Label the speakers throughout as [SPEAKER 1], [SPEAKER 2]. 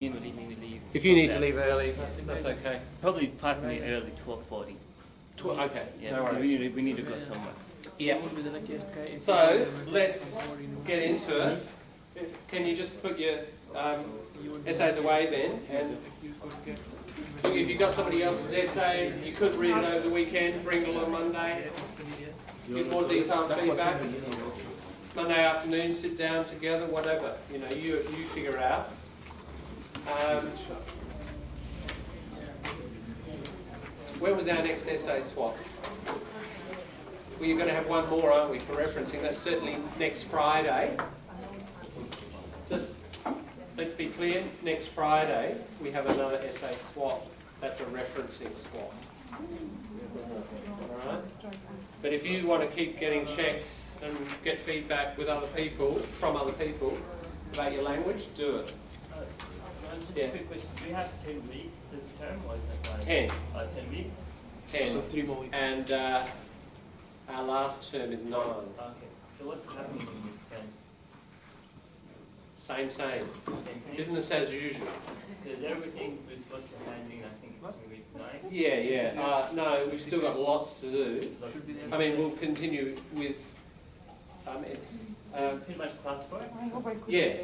[SPEAKER 1] If you need to leave early, that's okay.
[SPEAKER 2] Probably 5 minutes early, 12:40.
[SPEAKER 1] Okay,
[SPEAKER 2] Yeah,
[SPEAKER 1] no
[SPEAKER 2] because
[SPEAKER 1] worries.
[SPEAKER 2] we need to go somewhere.
[SPEAKER 1] Yeah. So let's get into it. Can you just put your essays away then? And look, if you've got somebody else's essay, you could read it over the weekend, bring it along Monday, give more detailed feedback. Monday afternoon, sit down together, whatever. You know, you figure it out. When was our next essay swap? We're going to have one more, aren't we, for referencing? That's certainly next Friday. Just, let's be clear, next Friday we have another essay swap. That's a referencing swap. Alright? But if you want to keep getting checked and get feedback with other people, from other people, about your language, do it.
[SPEAKER 2] Just a quick question. Do we have 10 weeks this term, or is that like
[SPEAKER 1] 10.
[SPEAKER 2] 10 weeks?
[SPEAKER 1] 10.
[SPEAKER 3] So 3 more weeks.
[SPEAKER 1] And our last term is 9.
[SPEAKER 2] Okay. So what's happening in week 10?
[SPEAKER 1] Same.
[SPEAKER 2] Same thing?
[SPEAKER 1] Business as usual.
[SPEAKER 2] Because everything we're supposed to be handling, I think it's in week 9.
[SPEAKER 1] Yeah. No, we've still got lots to do. I mean, we'll continue with...
[SPEAKER 2] Pretty much class work?
[SPEAKER 1] Yeah.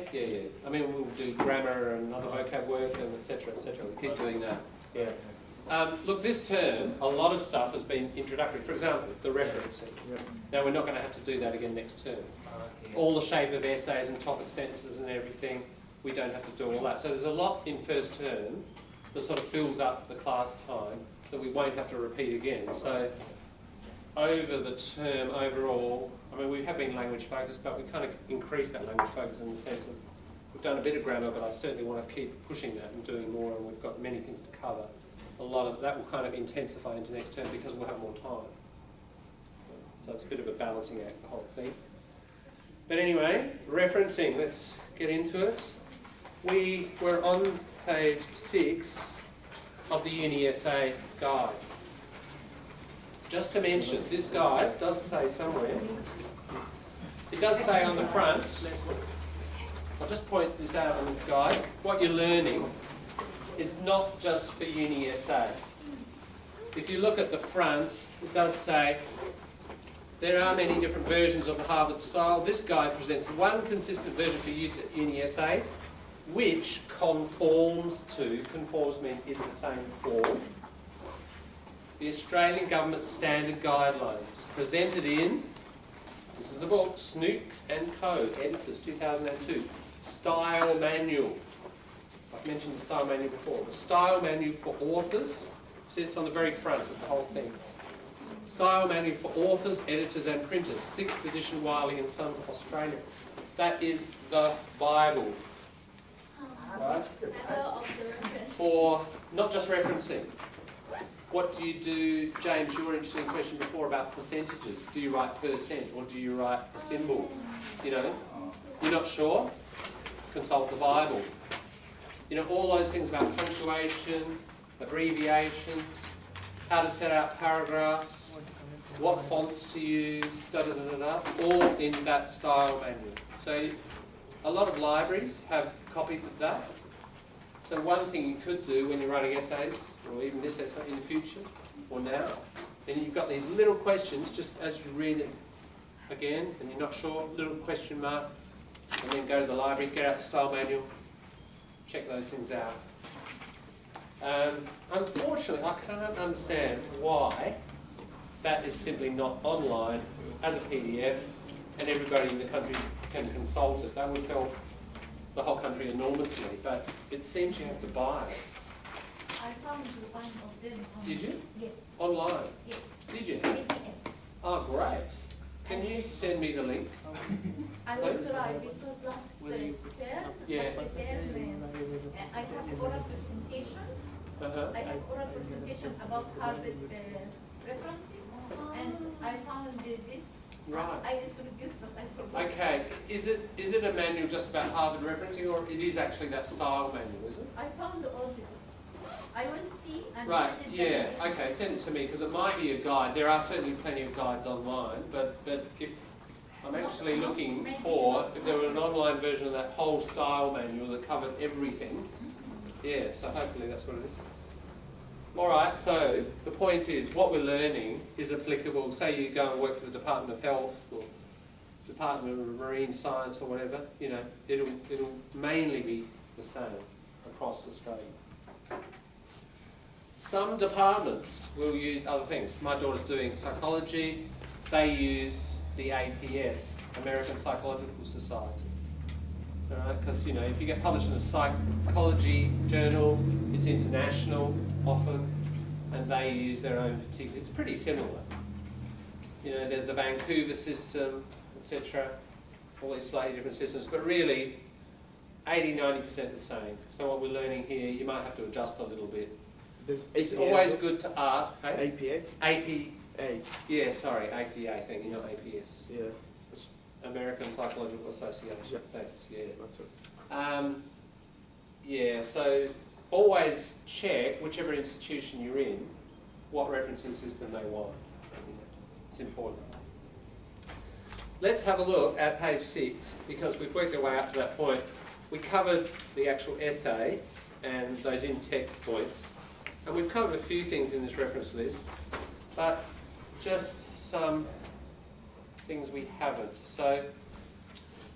[SPEAKER 1] I mean, we'll do grammar and other vocab work and etc. We'll keep doing that. Yeah. Look, this term, a lot of stuff has been introductory. For example, the referencing. Now, we're not going to have to do that again next term.
[SPEAKER 2] Okay.
[SPEAKER 1] All the shape of essays and topic sentences and everything, we don't have to do all that. So there's a lot in first term that sort of fills up the class time that we won't have to repeat again. So over the term overall, I mean, we have been language focused, but we kind of increased that language focus in the sense of we've done a bit of grammar, but I certainly want to keep pushing that and doing more, and we've got many things to cover. A lot of that will kind of intensify into next term because we'll have more time. So it's a bit of a balancing act, the whole thing. But anyway, referencing, let's get into it. We were on page 6 of the Uni Essay Guide. Just to mention, this guide does say somewhere, it does say on the front, I'll just point this out on this guide, what you're learning is not just for Uni Essay. If you look at the front, it does say there are many different versions of the Harvard style. This guide presents one consistent version for use at Uni Essay, which conforms means is the same for the Australian Government Standard Guidelines, presented in, this is the book, Snooks and Co, Editors, 2002, Style Manual. I've mentioned the Style Manual before. The Style Manual for Authors, see it's on the very front of the whole thing. Style Manual for Authors, Editors and Printers, 6th edition, Wiley and Sons, Australia. That is the Bible, right? For not just referencing. What do you do, James, your interesting question before about percentages. Do you write percent or do you write a symbol? You know, you're not sure? Consult the Bible. You know, all those things about punctuation, abbreviations, how to set out paragraphs, what fonts to use, all in that style manual. So a lot of libraries have copies of that. So one thing you could do when you're writing essays, or even this essay in the future, or now, then you've got these little questions, just as you read it again, and you're not sure, little question mark, and then go to the library, get out the style manual, check those things out. Unfortunately, I can't understand why that is simply not online as a PDF, and everybody in the country can consult it. That would help the whole country enormously, but it seems you have to buy it.
[SPEAKER 4] I found one of them.
[SPEAKER 1] Did you?
[SPEAKER 4] Yes.
[SPEAKER 1] Online?
[SPEAKER 4] Yes.
[SPEAKER 1] Did you?
[SPEAKER 4] PDF.
[SPEAKER 1] Oh, great. Can you send me the link?
[SPEAKER 4] I will try because last term,
[SPEAKER 1] Yeah.
[SPEAKER 4] I have oral presentation. I have oral presentation about Harvard referencing, and I found this.
[SPEAKER 1] Right.
[SPEAKER 4] I introduced, but I forgot.
[SPEAKER 1] Okay. Is it a manual just about Harvard referencing, or it is actually that style manual, is it?
[SPEAKER 4] I found all this. I will see and
[SPEAKER 1] Right,
[SPEAKER 4] send it to you.
[SPEAKER 1] okay, send it to me, because it might be a guide. There are certainly plenty of guides online, but if I'm actually looking for, if there were an online version of that whole style manual that covered everything, Yeah, so hopefully that's what it is. Alright, so the point is, what we're learning is applicable. Say you go and work for the Department of Health or Department of Marine Science or whatever, you know, it'll mainly be the same across Australia. Some departments will use other things. My daughter's doing psychology. They use the APS, American Psychological Society. Alright, because, you know, if you get published in a psychology journal, it's international often, and they use their own particular, it's pretty similar. You know, there's the Vancouver system, etc. All these slightly different systems, but really 80-90% the same. So what we're learning here, you might have to adjust a little bit. It's always good to ask. Hey? APA? Yeah, sorry, APA thing, not APS.
[SPEAKER 3] Yeah.
[SPEAKER 1] American Psychological Association.
[SPEAKER 3] Yeah.
[SPEAKER 1] Thanks, yeah.
[SPEAKER 3] That's it.
[SPEAKER 1] Yeah, so always check, whichever institution you're in, what referencing system they want. It's important. Let's have a look at page 6, because we've worked our way up to that point. We covered the actual essay and those in-text points, and we've covered a few things in this reference list, but just some things we haven't. So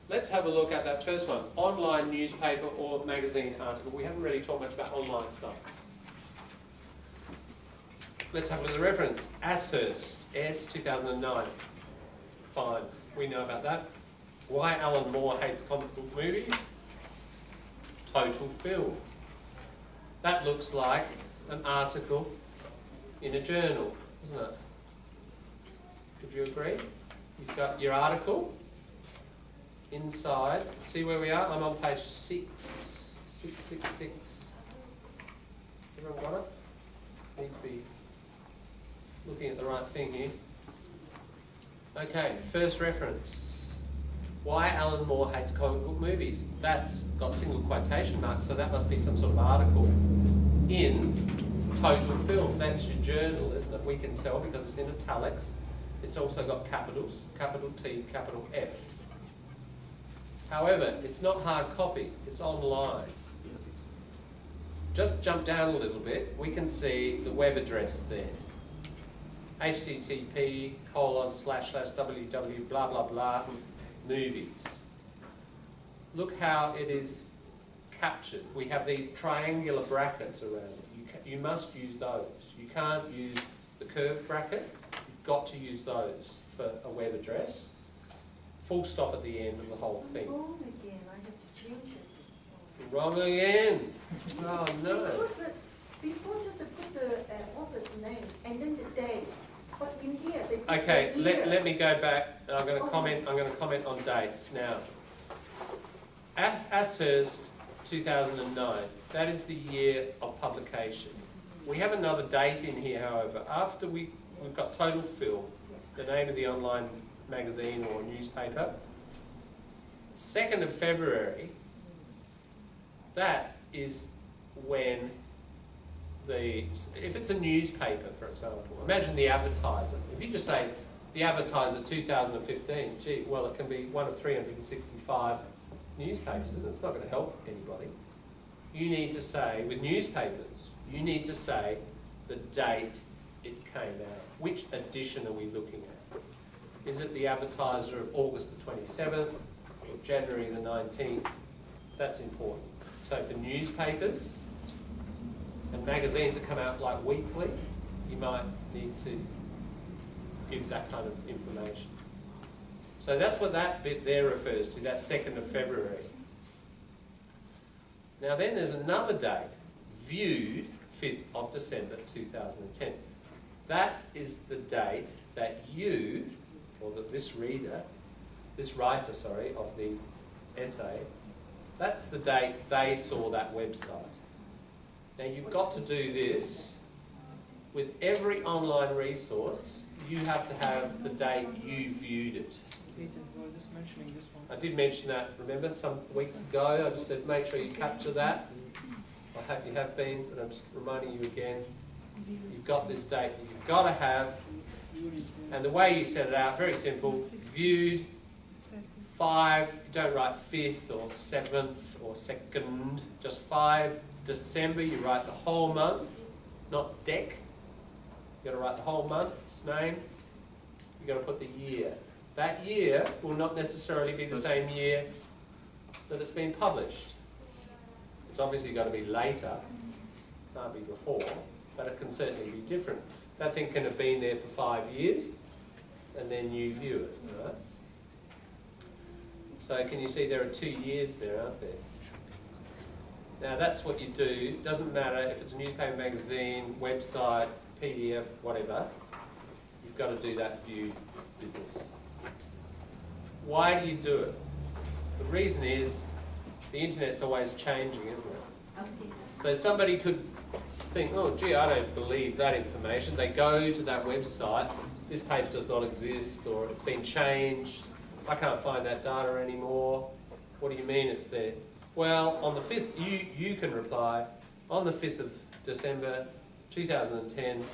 [SPEAKER 1] let's have a look at that first one, online newspaper or magazine article. We haven't really talked much about online stuff. Let's have a look at the reference. Ashurst, S 2009. Fine, we know about that. Why Alan Moore hates comic book movies. Total film. That looks like an article in a journal, doesn't it? Would you agree? You've got your article inside. See where we are? I'm on page 666. Everyone got it? Need to be looking at the right thing here. Okay, first reference. Why Alan Moore hates comic book movies. That's got single quotation marks, so that must be some sort of article in Total Film. That's your journal, isn't it? We can tell because it's in italics. It's also got capitals, capital T, capital F. However, it's not hard copy, it's online. Just jump down a little bit, we can see the web address there. http://www blah blah blah movies. Look how it is captured. We have these triangular brackets around it. You must use those. You can't use the curved bracket. You've got to use those for a web address. Full stop at the end of the whole thing.
[SPEAKER 5] Wrong again, I have to change it.
[SPEAKER 1] Wrong again. Oh no.
[SPEAKER 5] Because before just put the author's name and then the date, but in here they put
[SPEAKER 1] Okay,
[SPEAKER 5] the year.
[SPEAKER 1] let me go back. I'm going to comment on dates now. Ashurst 2009. That is the year of publication. We have another date in here, however. After we've got Total Film, the name of the online magazine or newspaper. 2nd of February. That is when if it's a newspaper, for example, imagine the Advertiser. If you just say the Advertiser 2015, gee, well, it can be one of 365 newspapers, and it's not going to help anybody. You need to say, with newspapers, you need to say the date it came out. Which edition are we looking at? Is it the Advertiser of August the 27th or January the 19th? That's important. So for newspapers and magazines that come out like weekly, you might need to give that kind of information. So that's what that bit there refers to, that 2nd of February. Now then there's another date, viewed 5th of December 2010. That is the date that you, or that this writer, of the essay, that's the date they saw that website. Now you've got to do this with every online resource. You have to have the date you viewed it.
[SPEAKER 6] Just mentioning this one.
[SPEAKER 1] I did mention that, remember, some weeks ago. I just said make sure you capture that. I hope you have been, but I'm just reminding you again. You've got this date that you've got to have. And the way you set it out, very simple. Viewed, 5, you don't write 5th or 7th or 2nd, just 5 December, you write the whole month, not dec. You've got to write the whole month's name. You've got to put the year. That year will not necessarily be the same year that it's been published. It's obviously got to be later, can't be before, but it can certainly be different. That thing can have been there for 5 years, and then you view it, right? So can you see there are 2 years there, aren't there? Now that's what you do. It doesn't matter if it's a newspaper, magazine, website, PDF, whatever. You've got to do that view business. Why do you do it? The reason is the internet's always changing, isn't it? So somebody could think, oh gee, I don't believe that information. They go to that website, this page does not exist, or it's been changed, I can't find that data anymore. What do you mean it's there? Well, on the 5th, you can reply, on the 5th of December 2010,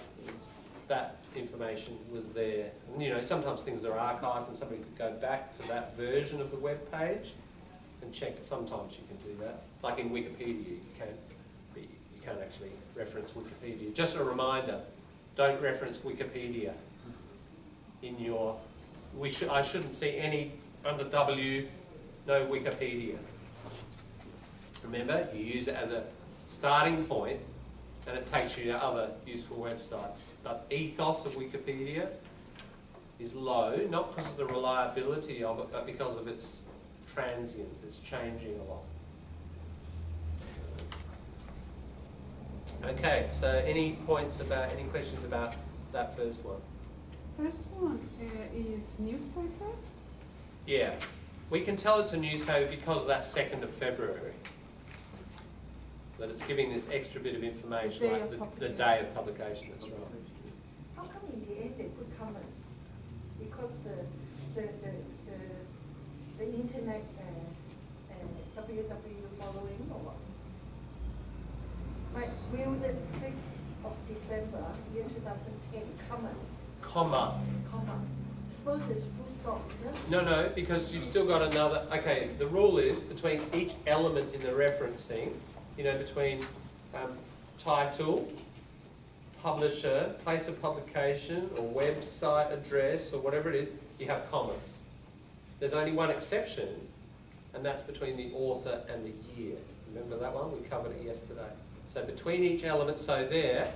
[SPEAKER 1] that information was there. And you know, sometimes things are archived and somebody could go back to that version of the web page and check it. Sometimes you can do that. Like in Wikipedia, you can't actually reference Wikipedia. Just a reminder, don't reference Wikipedia in your... I shouldn't see any under W, no Wikipedia. Remember, you use it as a starting point and it takes you to other useful websites. But ethos of Wikipedia is low, not because of the reliability of it, but because of its transience. It's changing a lot. Okay, so any questions about that first one?
[SPEAKER 3] First one is newspaper.
[SPEAKER 1] Yeah, we can tell it's a newspaper because of that 2nd of February. That it's giving this extra bit of information, like the day of publication, that's right.
[SPEAKER 5] How come in the end they put comment? Because the internet www following or what? Like, will the 5th of December, year 2010, comment?
[SPEAKER 1] Comma.
[SPEAKER 5] Suppose it's full stop, is it?
[SPEAKER 1] No, because you've still got another, okay, the rule is between each element in the referencing, you know, between title, publisher, place of publication, or website address, or whatever it is, you have commas. There's only one exception, and that's between the author and the year. Remember that one? We covered it yesterday. So between each element, so there,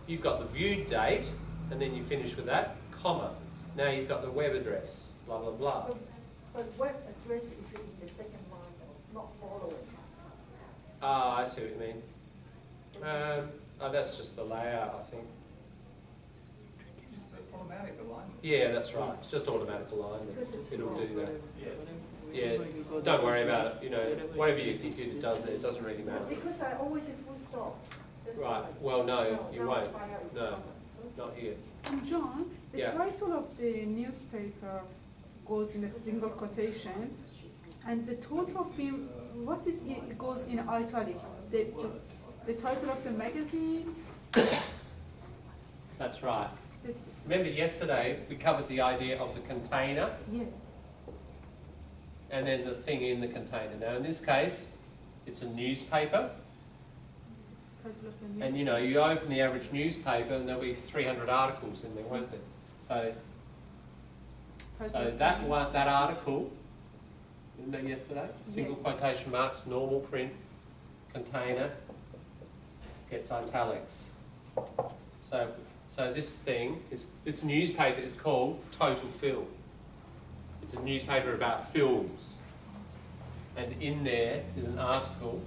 [SPEAKER 1] you've got the viewed date, and then you finish with that, comma. Now you've got the web address, blah, blah, blah.
[SPEAKER 5] But web address is in the second line, though, not following.
[SPEAKER 1] Ah, I see what you mean. That's just the layout, I think.
[SPEAKER 6] Automatic alignment.
[SPEAKER 1] Yeah, that's right. It's just automatic alignment.
[SPEAKER 5] Because it's
[SPEAKER 1] It'll do that.
[SPEAKER 2] Yeah.
[SPEAKER 1] Yeah, don't worry about it. You know, whatever your computer does, it doesn't really matter.
[SPEAKER 5] Because I always say full stop. That's
[SPEAKER 1] Right.
[SPEAKER 5] why.
[SPEAKER 1] Well, no, you
[SPEAKER 5] now
[SPEAKER 1] won't.
[SPEAKER 5] I find out it's
[SPEAKER 1] No,
[SPEAKER 5] comment.
[SPEAKER 1] not here.
[SPEAKER 3] And John, the
[SPEAKER 1] Yeah.
[SPEAKER 3] title of the newspaper goes in a single quotation, and the total film, what is it goes in italic? The title of the magazine.
[SPEAKER 1] That's right.
[SPEAKER 3] The,
[SPEAKER 1] Remember yesterday we covered the idea of the container
[SPEAKER 3] yeah.
[SPEAKER 1] and then the thing in the container. Now in this case, it's a newspaper.
[SPEAKER 3] Title of the newspaper.
[SPEAKER 1] And you know, you open the average newspaper and there'll be 300 articles in there, won't there? So
[SPEAKER 3] Title of the
[SPEAKER 1] that one,
[SPEAKER 3] newspaper.
[SPEAKER 1] that article, you know yesterday, single quotation marks, normal print, container, gets italics. So this thing, this newspaper is called Total Film. It's a newspaper about films. And in there is an article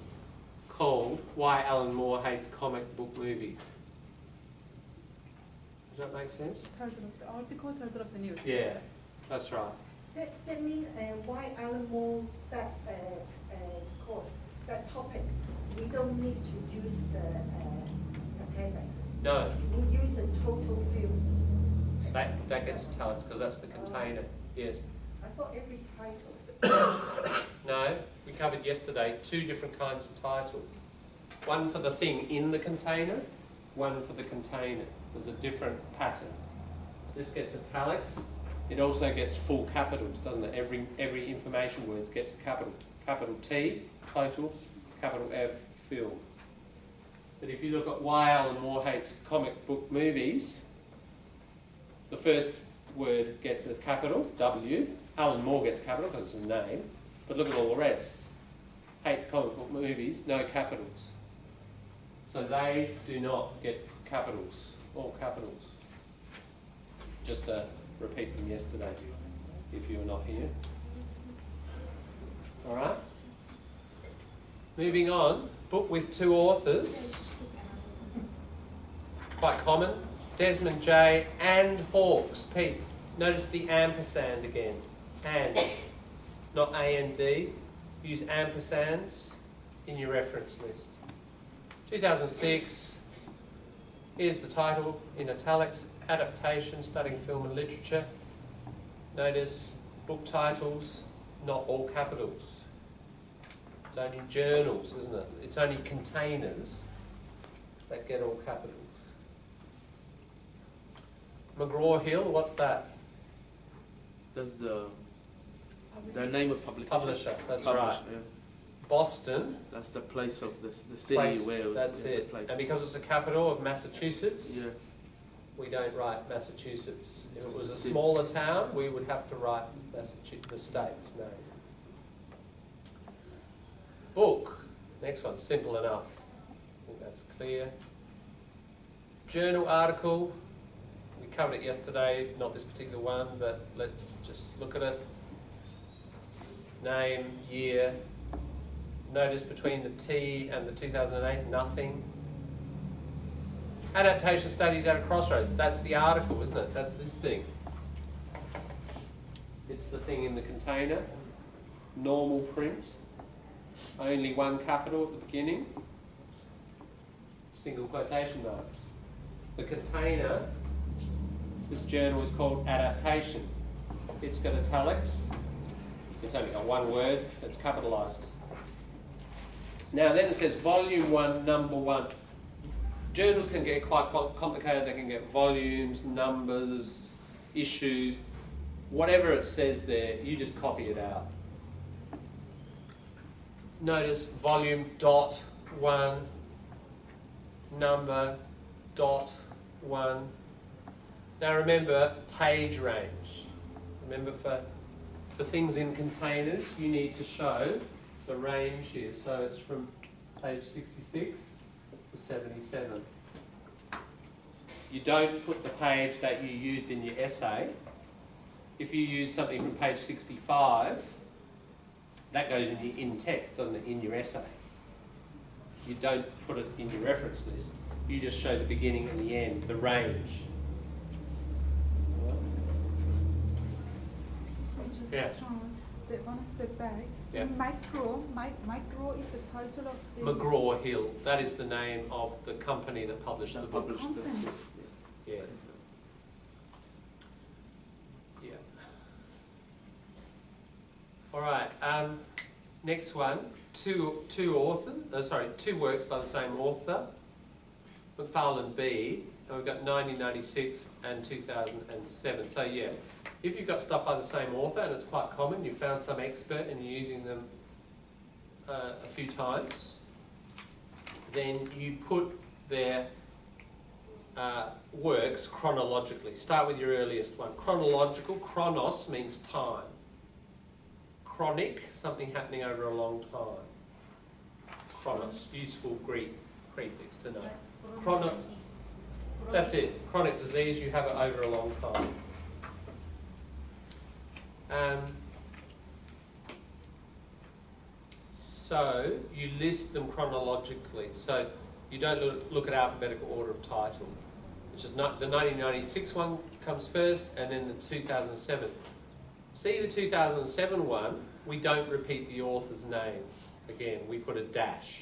[SPEAKER 1] called Why Alan Moore Hates Comic Book Movies. Does that make sense?
[SPEAKER 3] Title of the article, title of the news.
[SPEAKER 1] Yeah, that's right.
[SPEAKER 5] That means why Alan Moore, that course, that topic, we don't need to use the container.
[SPEAKER 1] No,
[SPEAKER 5] We use a total film.
[SPEAKER 1] that gets italics because that's the container. Yes.
[SPEAKER 5] I thought every title.
[SPEAKER 1] No, we covered yesterday 2 different kinds of title. One for the thing in the container, one for the container. There's a different pattern. This gets italics. It also gets full capitals, doesn't it? Every information word gets a capital. Capital T, total, capital F, film. if you look at why Alan Moore hates comic book movies, the first word gets a capital, W. Alan Moore gets capital because it's a name. But look at all the rest. Hates comic book movies, no capitals. So they do not get capitals, all capitals. Just a repeat from yesterday, if you were not here. All right? Moving on, book with two authors. Quite common. Desmond J. and Hawkes. Pete, notice the ampersand again. And, not A and D. Use ampersands in your reference list. 2006. Here's the title in italics. Adaptation, Studying Film and Literature. Notice book titles, not all capitals. It's only journals, isn't it? It's only containers that get all capitals. McGraw-Hill, what's that?
[SPEAKER 7] That's the name of publication.
[SPEAKER 1] Publisher, that's
[SPEAKER 7] Publisher,
[SPEAKER 1] right.
[SPEAKER 7] Yeah.
[SPEAKER 1] Boston,
[SPEAKER 7] That's the place of the city
[SPEAKER 1] place,
[SPEAKER 7] where.
[SPEAKER 1] that's
[SPEAKER 7] yeah,
[SPEAKER 1] it.
[SPEAKER 7] the place.
[SPEAKER 1] And because it's a capital of Massachusetts,
[SPEAKER 7] Yeah.
[SPEAKER 1] we don't write Massachusetts. If it
[SPEAKER 7] Just
[SPEAKER 1] was
[SPEAKER 7] the
[SPEAKER 1] a
[SPEAKER 7] city.
[SPEAKER 1] smaller town, we would have to write Massachusetts, the state's name. Book, next one, simple enough. I think that's clear. Journal article, we covered it yesterday, not this particular one, but let's just look at it. Name, year. Notice between the T and the 2008, nothing. Adaptation studies at a crossroads. That's the article, isn't it? That's this thing. It's the thing in the container. Normal print. Only one capital at the beginning. Single quotation marks. The container, this journal is called Adaptation. It's got italics. It's only got one word. It's capitalised. Now then it says volume 1, number 1. Journals can get quite complicated. They can get volumes, numbers, issues. Whatever it says there, you just copy it out. Notice volume dot 1, number dot 1. Now remember page range. Remember for things in containers, you need to show the range here. So it's from page 66 to 77. You don't put the page that you used in your essay. If you use something from page 65, that goes in text, doesn't it, in your essay. You don't put it in your reference list. You just show the beginning and the end, the range.
[SPEAKER 3] Excuse me, just
[SPEAKER 1] Yeah.
[SPEAKER 3] Sean, the one step back.
[SPEAKER 1] Yeah.
[SPEAKER 3] Micro is the title of the
[SPEAKER 1] McGraw-Hill, that is the name of the company that published the book.
[SPEAKER 7] Published the-
[SPEAKER 3] company.
[SPEAKER 1] Yeah. Yeah. All right. Next one. Two works by the same author, McFarlane B. And we've got 1996 and 2007. So yeah, if you've got stuff by the same author and it's quite common, you found some expert and you're using them a few times, then you put their works chronologically. Start with your earliest one. Chronological, chronos means time. Chronic, something happening over a long time. Chronos, useful Greek prefix to know. Chrono, that's it. Chronic disease, you have it over a long time. So you list them chronologically. So you don't look at alphabetical order of title. Which is not the 1996 one comes first, and then the 2007. See the 2007 one, we don't repeat the author's name. Again, we put a dash.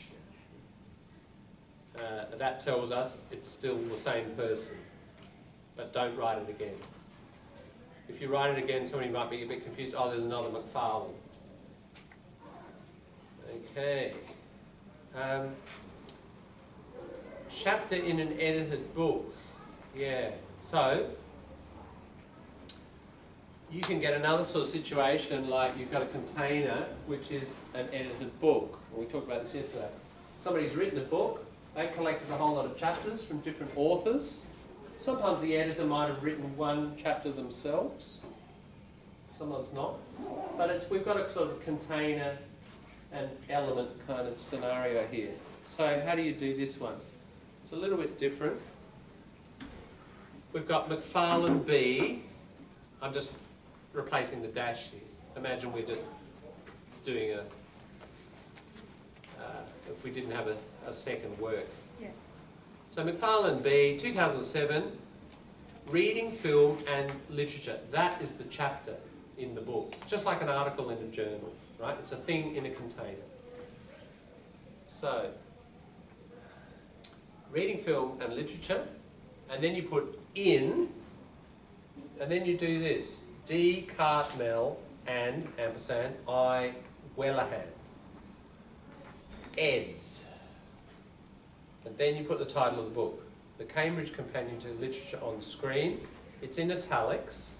[SPEAKER 1] That tells us it's still the same person, but don't write it again. If you write it again, somebody might be a bit confused. Oh, there's another McFarlane. Okay. Chapter in an edited book. Yeah. So you can get another sort of situation like you've got a container which is an edited book. We talked about this yesterday. Somebody's written a book They collected a whole lot of chapters from different authors. Sometimes the editor might have written one chapter themselves, sometimes not. But we've got a sort of container and element kind of scenario here. So how do you do this one? It's a little bit different. We've got McFarlane B. I'm just replacing the dash here. Imagine we're just doing if we didn't have a second work.
[SPEAKER 3] Yeah.
[SPEAKER 1] So McFarlane B, 2007, reading, film and literature. That is the chapter in the book. Just like an article in a journal, right? It's a thing in a container. So, reading, film and literature, and then you put in, and then you do this. D. Cartmel and ampersand I. Wellahan. Eds. And then you put the title of the book. The Cambridge Companion to Literature on the screen. It's in italics,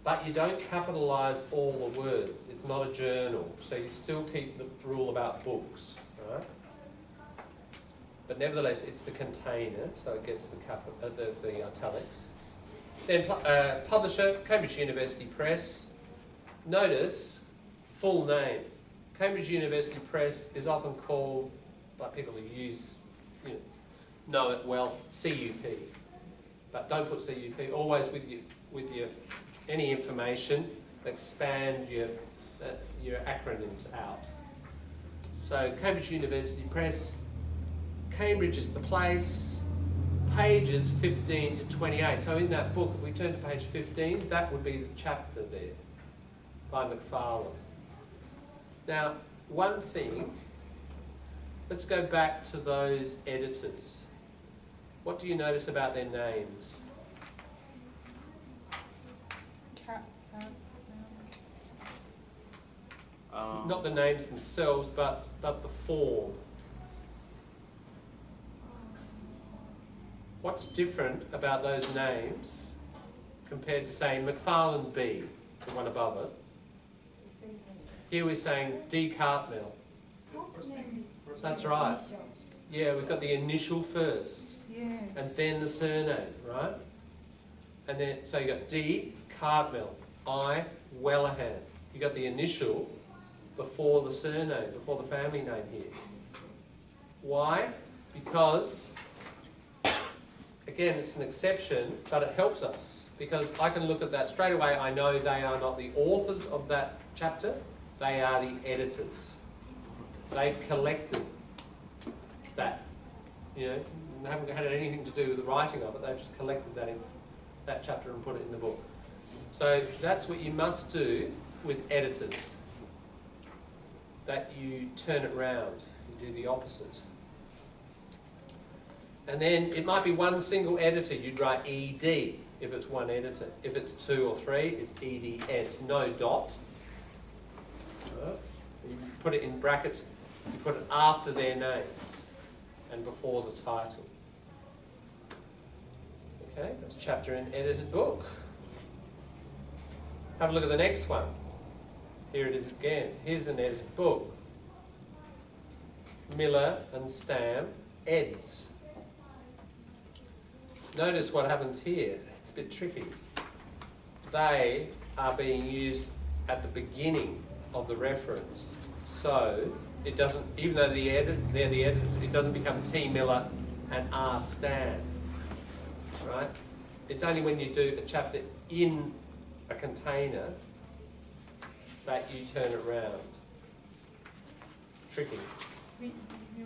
[SPEAKER 1] but you don't capitalise all the words. It's not a journal, so you still keep the rule about books, right? But nevertheless, it's the container, so it gets the italics. Then publisher, Cambridge University Press. Notice, full name. Cambridge University Press is often called, by people who know it well, CUP. But don't put CUP. Always with your any information, expand your acronyms out. So Cambridge University Press. Cambridge is the place. Pages 15 to 28. So in that book, if we turn to page 15, that would be the chapter there by McFarlane. Now, one thing, let's go back to those editors. What do you notice about their names? Not the names themselves, but the form. What's different about those names compared to, say, McFarlane B, the one above it? Here we're saying D. Cartmel. That's right. Yeah, we've got the initial first.
[SPEAKER 3] Yes.
[SPEAKER 1] And then the surname, right? And then, so you got D. Cartmel, I. Wellahan. You got the initial before the surname, before the family name here. Why? Because, again, it's an exception, but it helps us. Because I can look at that straight away, I know they are not the authors of that chapter, they are the editors. They've collected that. You know, they haven't had anything to do with the writing of it, they've just collected that in that chapter and put it in the book. So that's what you must do with editors. That you turn it round, you do the opposite. And then it might be one single editor, you'd write ED if it's one editor. If it's two or three, it's EDS, no dot. You put it in brackets, you put it after their names and before the title. Okay, that's a chapter in edited book. Have a look at the next one. Here it is again. Here's an edited book. Miller and Stam, eds. Notice what happens here. It's a bit tricky. They are being used at the beginning of the reference. So it doesn't, even though they're the editors, it doesn't become T. Miller and R. Stam. Right? It's only when you do a chapter in a container that you turn it round. Tricky.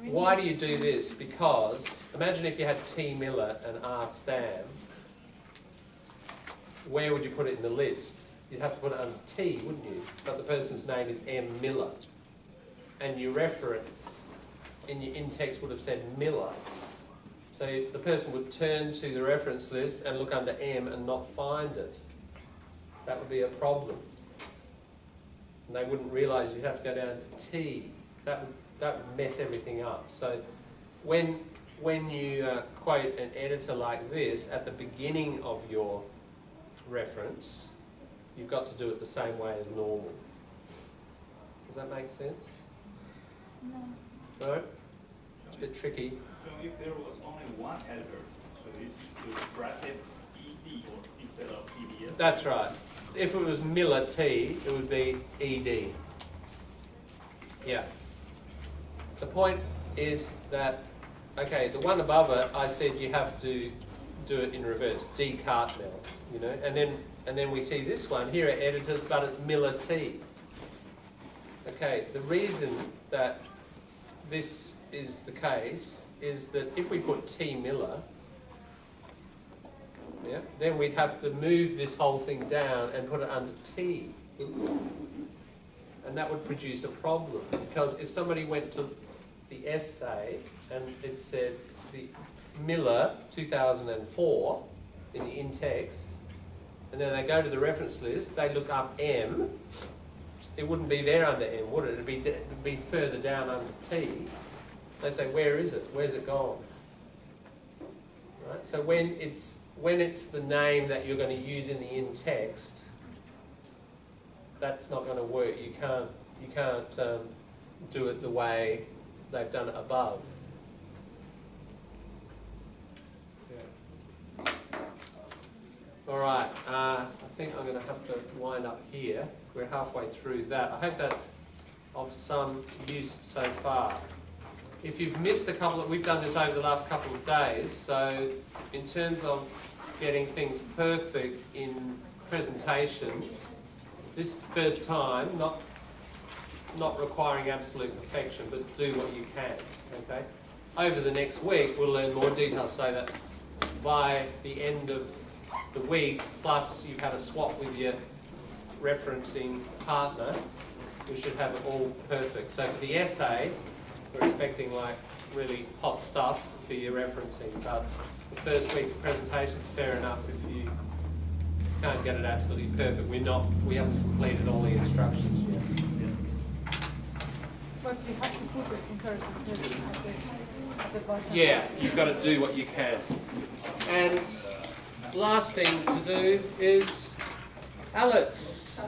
[SPEAKER 1] Why do you do this? Because imagine if you had T. Miller and R. Stam, where would you put it in the list? You'd have to put it under T, wouldn't you? But the person's name is M. Miller. And your reference in your in-text would have said Miller. So the person would turn to the reference list and look under M and not find it. That would be a problem. And they wouldn't realise you'd have to go down to T. That would mess everything up. So when you quote an editor like this at the beginning of your reference, you've got to do it the same way as normal. Does that make sense?
[SPEAKER 3] No.
[SPEAKER 1] No? It's a bit tricky.
[SPEAKER 8] So if there was only one editor, so it's bracket ED or instead of PDF?
[SPEAKER 1] That's right. If it was Miller T, it would be ED. Yeah. The point is that, okay, the one above it, I said you have to do it in reverse, D Cartmel, you know, and then we see this one, here are editors, but it's Miller T. Okay, the reason that this is the case is that if we put T Miller, yeah, then we'd have to move this whole thing down and put it under T. And that would produce a problem, because if somebody went to the essay and it said the Miller 2004 in the in-text, and then they go to the reference list, they look up M, it wouldn't be there under M, would it? It'd be further down under T. They'd say, where is it? Where's it gone? Right? So when it's the name that you're going to use in the in-text, that's not going to work. You can't do it the way they've done it above. Yeah. All right. I think I'm going to have to wind up here. We're halfway through that. I hope that's of some use so far. If you've missed a couple we've done this over the last couple of days, so in terms of getting things perfect in presentations, this first time, not requiring absolute perfection, but do what you can, okay? Over the next week, we'll learn more details so that by the end of the week, plus you've had a swap with your referencing partner, we should have it all perfect. So for the essay, we're expecting like really hot stuff for your referencing, but the first week of presentation's fair enough if you can't get it absolutely perfect. We haven't completed all the instructions yet.
[SPEAKER 3] But we have to put it in person at the bottom.
[SPEAKER 1] Yeah, you've got to do what you can. And last thing to do is Alex.